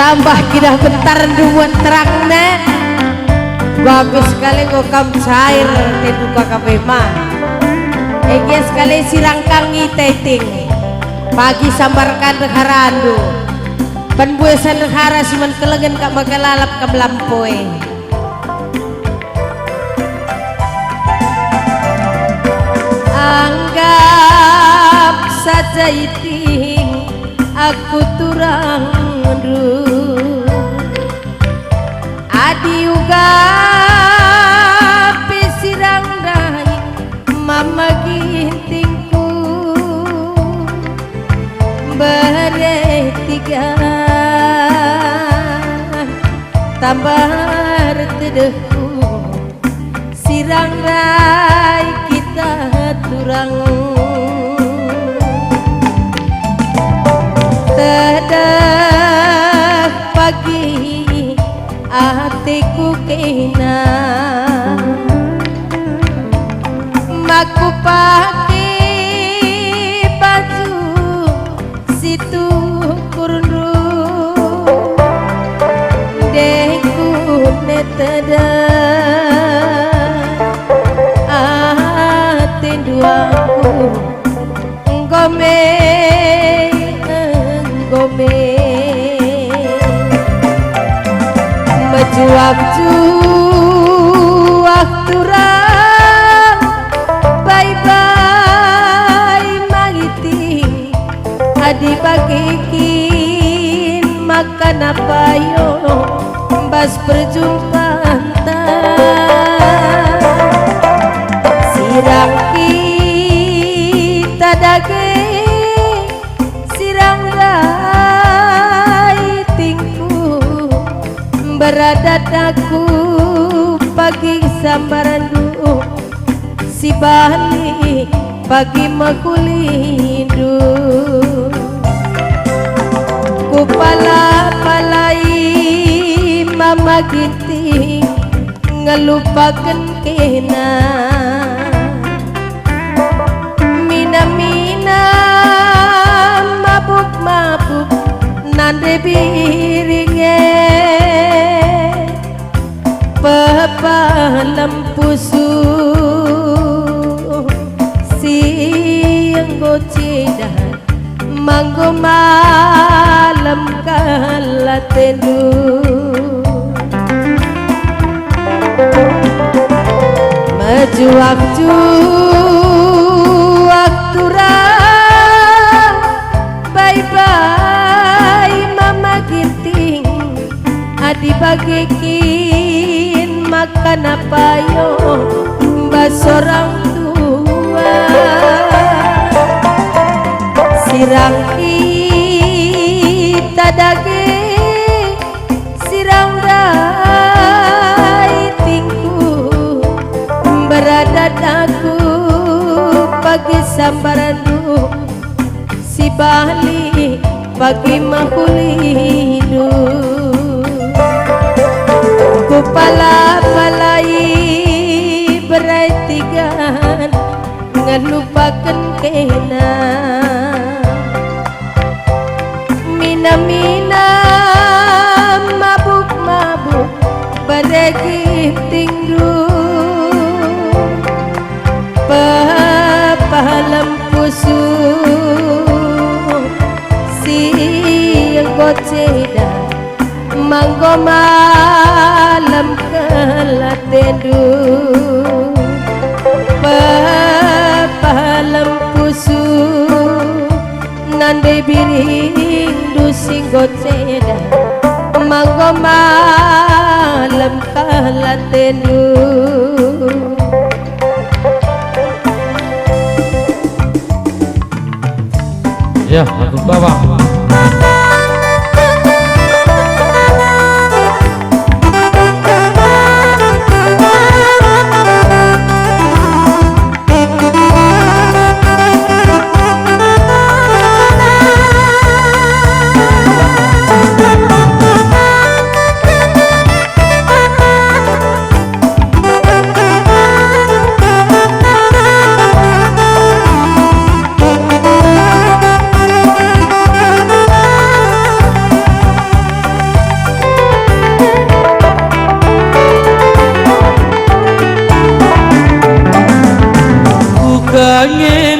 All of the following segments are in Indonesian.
tambah kita bentar duan terang nek bagus sekali ngokam cair teduka kapema ege sekali sirangkangi teting pagi sambarkan dekarandu penbuesan dekara siman kelegen kak magalalap ke melampoi anggap saja iting aku turang adi uga pisirang dai mama gintingku beretiga tambah tedehku sirang dai kita turang tedeh pagi hatiku kena maku pakai baju situ kurundu deku netada atenduaku ngome juak turang bye bye magiting adi bagikin makan apa yo bas perjumpaan sirang kita daging sirang berada daku pagi sambarandu si balik pagi makulindu kupala palai mama ginting ngelupakan kena mina mabuk nande biringe pepalam pusu siang goceda manggo malam kala tendu maju waktu bye bye mama ginting adi bagikin makan apa yo mbak seorang tua sirang kita daging sirang dai tingku berada daku pagi sambarandu si balik pagi mahulidu kupala palai beretigan ngelupakan kena mina mabuk beregi tingdu pepalam pusu siang goceda manggo malam kala tendu pepalam pusu nande biring dusi goceda manggo malam kala tendu ya lagu bawah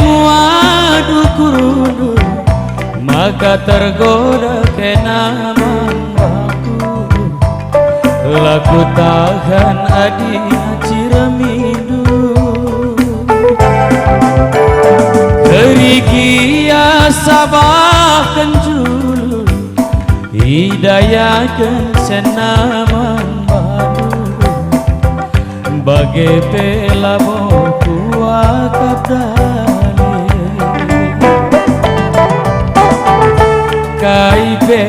muadu kurunu maka tergoda kena mambaku laku tahan adi ciramidu Kerigia sabah kenjulu hidayakan senaman baru bagai pelabo kuakap dali kaibe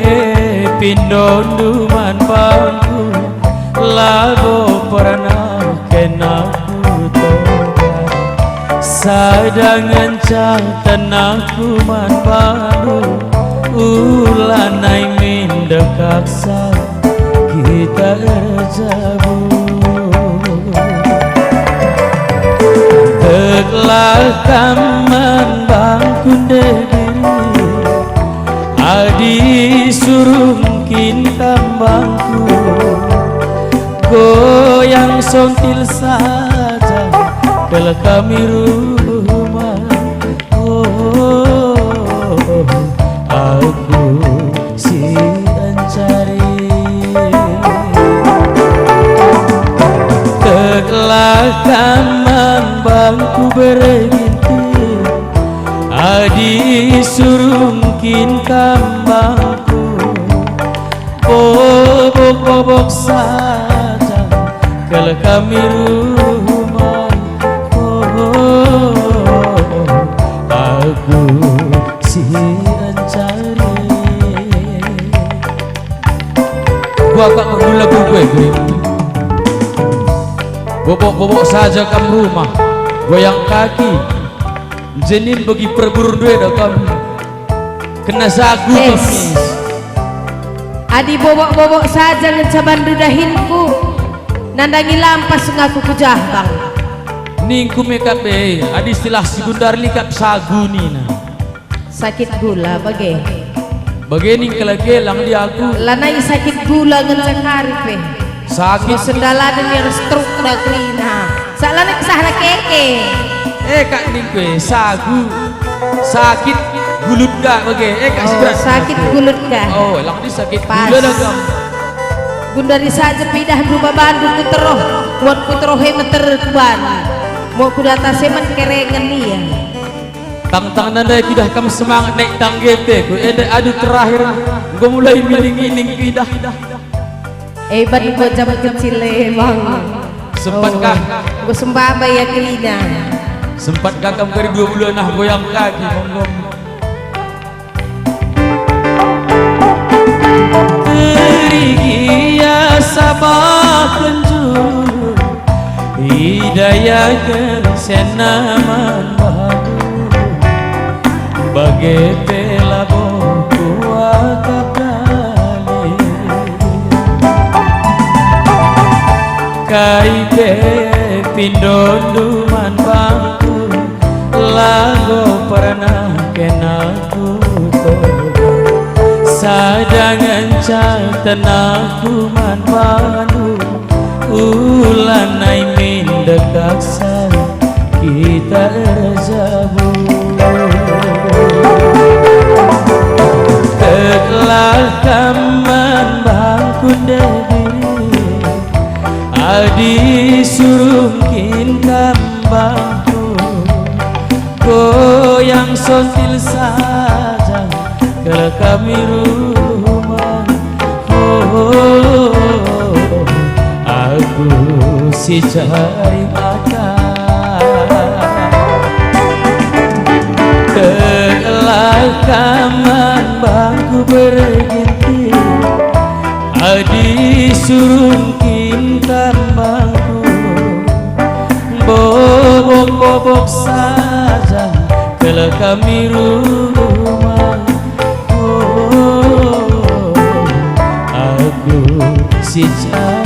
pindonduman bangku labo pernah kenaku toga sadangan tenaku man baru ulanai mindekaksa kita erjabu teklah kaman bangkun diri adi surungkin tambangku goyang sontil saja kalau kami rumah aku si ancari teklah kaman bangku berginti adi surungkin kambangku bobok-bobok saja kalau kami rumah aku si ancari gua akan berbulu lagu gue bobok-bobok saja kamu rumah goyang kaki jenin bagi perburu duit kamu kena sagu yes. Adi bobok-bobok saja ngecaban dudahinku nandangi lampas ngaku kujah bang ningku mekap adi istilah segundar likap sagu nina sakit gula ning kelagelang di aku lanai sakit gula ngecakari pe sakit sendala dan yang stroke dah klina salahnya kesahlah keke kak ningku sagu sakit gulut gak kak sakit gulut gak lang di sakit pas gula dah kamu gundari saja pindah berubah bandung kuteroh buat kuteroh meter kuban mau kudata semen kerengan dia tang-tang nanda kidah kamu semangat naik tanggepe ku adu terakhir gua mulai miling-miling kidah bad gua zaman kecil bang sempat kak gua sembah ya kelina sempat kak kamu kari 2 bulan nah goyang kaki monggong terigia sabah penjuru hidayakan senaman baru bagai pelabo kuakap dali kaibe pindonduman bangku lago pernah kenaku toga sadangan tenaku man baru ulanai mindekaksa kita erjabu teklah kaman bangkun diri adi surungkin kambangku goyang sontil saja kalau kami rumah aku si cari mata telah kaman bangku berginti adi surungkin kambangku bobok-bobok saja kalau kami rumah aku si cari